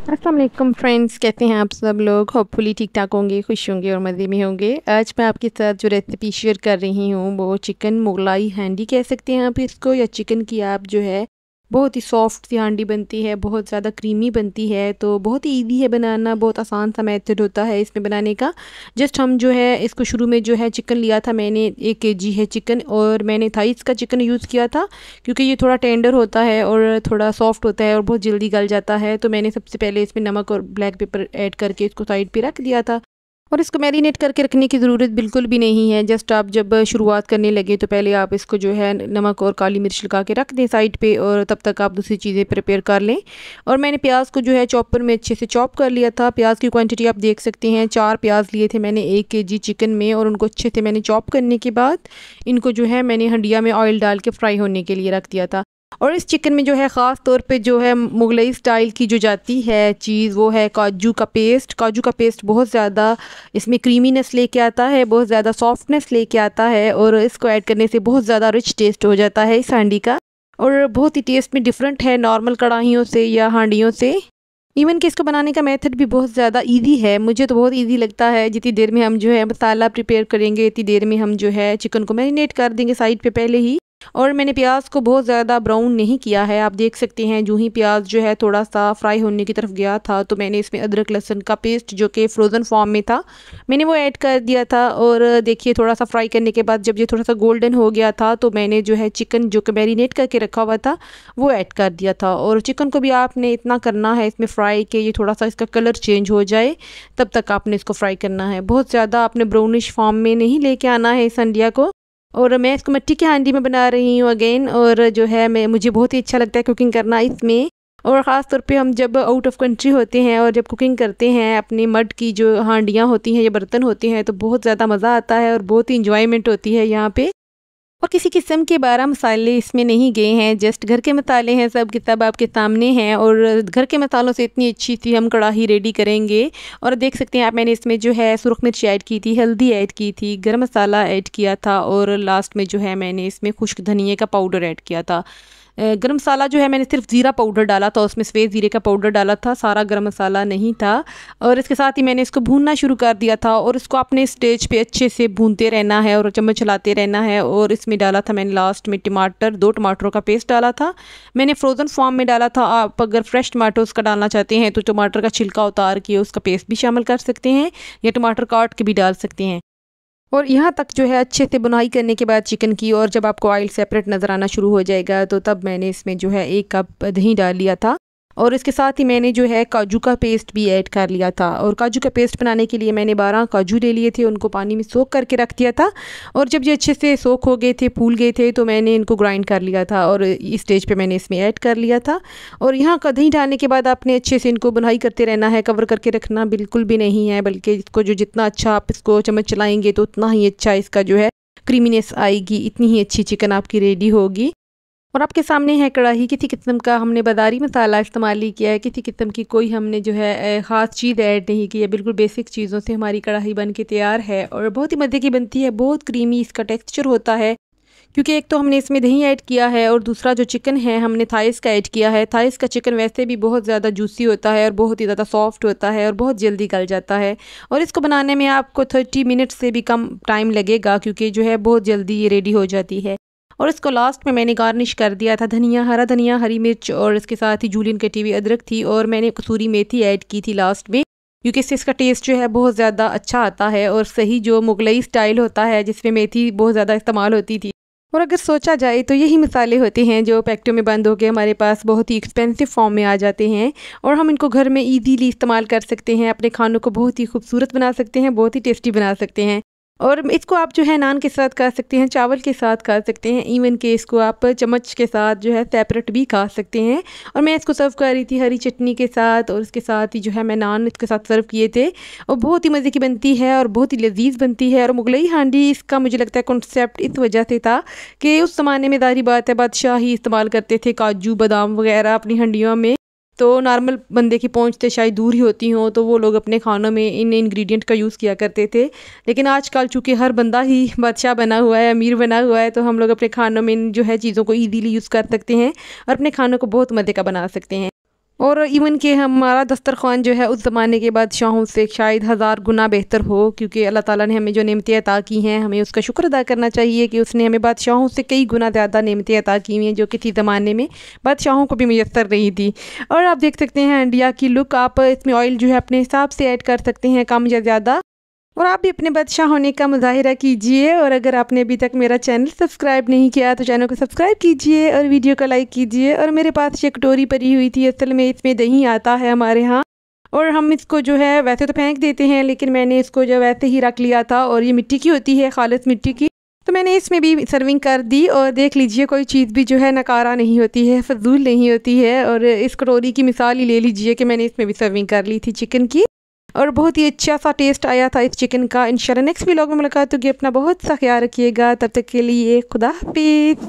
अस्सलाम वालेकुम फ्रेंड्स, कैसे हैं आप सब लोग। होपफुली ठीक ठाक होंगे, खुश होंगे और मज़े में होंगे। आज मैं आपके साथ जो रेसिपी शेयर कर रही हूँ वो चिकन मुगलाई हांडी कह सकते हैं आप इसको, या चिकन की आप जो है बहुत ही सॉफ्ट सी हांडी बनती है, बहुत ज़्यादा क्रीमी बनती है। तो बहुत ही ईजी है बनाना, बहुत आसान सा मेथड होता है इसमें बनाने का। जस्ट हम जो है इसको शुरू में जो है चिकन लिया था मैंने, 1 kg है चिकन, और मैंने थाइस का चिकन यूज़ किया था क्योंकि ये थोड़ा टेंडर होता है और थोड़ा सॉफ्ट होता है और बहुत जल्दी गल जाता है। तो मैंने सबसे पहले इसमें नमक और ब्लैक पेपर ऐड करके इसको साइड पे रख दिया था। और इसको मैरिनेट करके रखने की ज़रूरत बिल्कुल भी नहीं है। जस्ट आप जब शुरुआत करने लगे तो पहले आप इसको जो है नमक और काली मिर्च लगा के रख दें साइड पे, और तब तक आप दूसरी चीज़ें प्रिपेयर कर लें। और मैंने प्याज को जो है चॉपर में अच्छे से चॉप कर लिया था। प्याज की क्वांटिटी आप देख सकते हैं, 4 प्याज लिए थे मैंने 1 kg चिकन में, और उनको अच्छे से मैंने चॉप करने के बाद इनको जो है मैंने हंडिया में ऑयल डाल के फ्राई होने के लिए रख दिया था। और इस चिकन में जो है ख़ास तौर पे जो है मुगलई स्टाइल की जो जाती है चीज़ वो है काजू का पेस्ट। काजू का पेस्ट बहुत ज़्यादा इसमें क्रीमीनेस लेके आता है, बहुत ज़्यादा सॉफ्टनेस लेके आता है, और इसको ऐड करने से बहुत ज़्यादा रिच टेस्ट हो जाता है इस हांडी का। और बहुत ही टेस्ट में डिफरेंट है नॉर्मल कढ़ाइयों से या हांडियों से। इवन कि इसको बनाने का मेथड भी बहुत ज़्यादा इजी है, मुझे तो बहुत इजी लगता है। जितनी देर में हम जो है मसाला प्रिपेयर करेंगे इतनी देर में हम जो है चिकन को मैरिनेट कर देंगे साइड पे पहले ही। और मैंने प्याज को बहुत ज़्यादा ब्राउन नहीं किया है, आप देख सकते हैं जो ही प्याज जो है थोड़ा सा फ्राई होने की तरफ गया था तो मैंने इसमें अदरक लहसुन का पेस्ट जो कि फ़्रोज़न फॉर्म में था मैंने वो ऐड कर दिया था। और देखिए थोड़ा सा फ्राई करने के बाद जब ये थोड़ा सा गोल्डन हो गया था तो मैंने जो है चिकन जो कि मैरिनेट करके रखा हुआ था वो ऐड कर दिया था। और चिकन को भी आपने इतना करना है इसमें फ्राई कि ये थोड़ा सा इसका कलर चेंज हो जाए, तब तक आपने इसको फ्राई करना है। बहुत ज़्यादा आपने ब्राउनिश फॉर्म में नहीं लेके आना है इस हंडिया को। और मैं इसको मिट्टी की हांडी में बना रही हूँ अगेन, और जो है मुझे बहुत ही अच्छा लगता है कुकिंग करना इसमें। और ख़ास तौर पे हम जब आउट ऑफ कंट्री होते हैं और जब कुकिंग करते हैं अपनी मड की जो हांडियाँ होती हैं या बर्तन होते हैं तो बहुत ज़्यादा मज़ा आता है और बहुत ही इंजॉयमेंट होती है यहाँ पे। और किसी किस्म के 12 मसाले इसमें नहीं गए हैं, जस्ट घर के मसाले हैं, सब के सब आपके सामने हैं। और घर के मसालों से इतनी अच्छी सी हम कढ़ाई रेडी करेंगे। और देख सकते हैं आप, मैंने इसमें जो है सुरख मिर्च ऐड की थी, हल्दी ऐड की थी, गरम मसाला ऐड किया था, और लास्ट में जो है मैंने इसमें खुश्क धनिए का पाउडर ऐड किया था। गरम मसाला जो है मैंने सिर्फ ज़ीरा पाउडर डाला था, उसमें सफ़ेद ज़ीरे का पाउडर डाला था, सारा गरम मसाला नहीं था। और इसके साथ ही मैंने इसको भूनना शुरू कर दिया था, और इसको अपने स्टेज पे अच्छे से भूनते रहना है और चम्मच चलाते रहना है। और इसमें डाला था मैंने लास्ट में टमाटर, 2 टमाटरों का पेस्ट डाला था। मैंने फ्रोज़न फॉर्म में डाला था, आप अगर फ्रेश टमाटर उसका डालना चाहते हैं तो टमाटर का छिलका उतार के उसका पेस्ट भी शामिल कर सकते हैं, या टमाटर काट के भी डाल सकते हैं। और यहाँ तक जो है अच्छे से बुनाई करने के बाद चिकन की, और जब आपको ऑयल सेपरेट नज़र आना शुरू हो जाएगा तो तब मैंने इसमें जो है 1 कप दही डाल लिया था। और इसके साथ ही मैंने जो है काजू का पेस्ट भी ऐड कर लिया था। और काजू का पेस्ट बनाने के लिए मैंने 12 काजू ले लिए थे, उनको पानी में सोख करके रख दिया था। और जब ये अच्छे से सोख हो गए थे, फूल गए थे, तो मैंने इनको ग्राइंड कर लिया था और इस स्टेज पे मैंने इसमें ऐड कर लिया था। और यहाँ का दही डालने के बाद आपने अच्छे से इनको बुनाई करते रहना है, कवर करके रखना बिल्कुल भी नहीं है, बल्कि इसको जो जितना अच्छा आप इसको चम्मच चलाएंगे तो उतना ही अच्छा इसका जो है क्रीमीनेस आएगी, इतनी ही अच्छी चिकन आपकी रेडी होगी। और आपके सामने है कढ़ाई, किसी किस्म का हमने बादारी मसाला इस्तेमाल नहीं किया है, किसी किस्म की कोई हमने जो है ख़ास चीज़ ऐड नहीं की है। बिल्कुल बेसिक चीज़ों से हमारी कढ़ाई बन के तैयार है और बहुत ही मज़े की बनती है, बहुत क्रीमी इसका टेक्सचर होता है। क्योंकि एक तो हमने इसमें दही ऐड किया है, और दूसरा जो चिकन है हमने थाइस का ऐड किया है। थाइस का चिकन वैसे भी बहुत ज़्यादा जूसी होता है और बहुत ही ज़्यादा सॉफ्ट होता है और बहुत जल्दी गल जाता है। और इसको बनाने में आपको 30 मिनट से भी कम टाइम लगेगा, क्योंकि जो है बहुत जल्दी ये रेडी हो जाती है। और इसको लास्ट में मैंने गार्निश कर दिया था धनिया, हरा धनिया, हरी मिर्च, और इसके साथ ही जूलियन कटी हुई अदरक थी, और मैंने कसूरी मेथी ऐड की थी लास्ट में, क्योंकि इससे इसका टेस्ट जो है बहुत ज़्यादा अच्छा आता है। और सही जो मुगलई स्टाइल होता है जिसमें मेथी बहुत ज़्यादा इस्तेमाल होती थी। और अगर सोचा जाए तो यही मसाले होते हैं जो पैकेटों में बंद होकर हमारे पास बहुत ही एक्सपेंसिव फॉर्म में आ जाते हैं, और हम इनको घर में इजीली इस्तेमाल कर सकते हैं, अपने खानों को बहुत ही खूबसूरत बना सकते हैं, बहुत ही टेस्टी बना सकते हैं। और इसको आप जो है नान के साथ खा सकते हैं, चावल के साथ खा सकते हैं, इवन के इसको आप चम्मच के साथ जो है सेपरेट भी खा सकते हैं। और मैं इसको सर्व कर रही थी हरी चटनी के साथ, और इसके साथ ही जो है मैं नान इसके साथ सर्व किए थे, और बहुत ही मज़े की बनती है और बहुत ही लजीज बनती है। और मुगलई हांडी इसका मुझे लगता है कॉन्सेप्ट इस वजह से था कि उस ज़माने में ज़ाहिर बात है बादशाह ही इस्तेमाल करते थे काजू बादाम वगैरह अपनी हंडियों में, तो नॉर्मल बंदे की पहुंच से शायद दूर ही होती हों, तो वो लोग अपने खानों में इन इंग्रेडिएंट का यूज़ किया करते थे। लेकिन आजकल चूँकि हर बंदा ही बादशाह बना हुआ है, अमीर बना हुआ है, तो हम लोग अपने खानों में इन जो है चीज़ों को ईज़िली यूज़ कर सकते हैं और अपने खानों को बहुत मज़े का बना सकते हैं। और इवन कि हमारा दस्तरख़्वान जो है उस ज़माने के बादशाहों से शायद 1000 गुना बेहतर हो, क्योंकि अल्लाह ताला ने हमें जो नेमतें अता की हैं हमें उसका शुक्र अदा करना चाहिए कि उसने हमें बादशाहों से कई गुना ज़्यादा नेमतें अता की हुई हैं जो किसी ज़माने में बादशाहों को भी मैसर नहीं थी। और आप देख सकते हैं हंडिया की लुक, आप इसमें ऑयल जो है अपने हिसाब से ऐड कर सकते हैं, कम या ज़्यादा, और आप भी अपने बादशाह होने का मुज़ाहिरा कीजिए। और अगर आपने अभी तक मेरा चैनल सब्सक्राइब नहीं किया तो चैनल को सब्सक्राइब कीजिए और वीडियो को लाइक कीजिए। और मेरे पास ये कटोरी पड़ी हुई थी, असल में इसमें दही आता है हमारे यहाँ, और हम इसको जो है वैसे तो फेंक देते हैं, लेकिन मैंने इसको जो वैसे ही रख लिया था, और ये मिट्टी की होती है, खालिस मिट्टी की, तो मैंने इसमें भी सर्विंग कर दी। और देख लीजिए कोई चीज़ भी जो है नकारा नहीं होती है, फजूल नहीं होती है। और इस कटोरी की मिसाल ही ले लीजिए कि मैंने इसमें भी सर्विंग कर ली थी चिकन की, और बहुत ही अच्छा सा टेस्ट आया था इस चिकन का। इंशाल्लाह नेक्स्ट व्लॉग में मुलाकात होगी। अपना बहुत सा ख्याल रखिएगा, तब तक के लिए खुदा हाफिज़।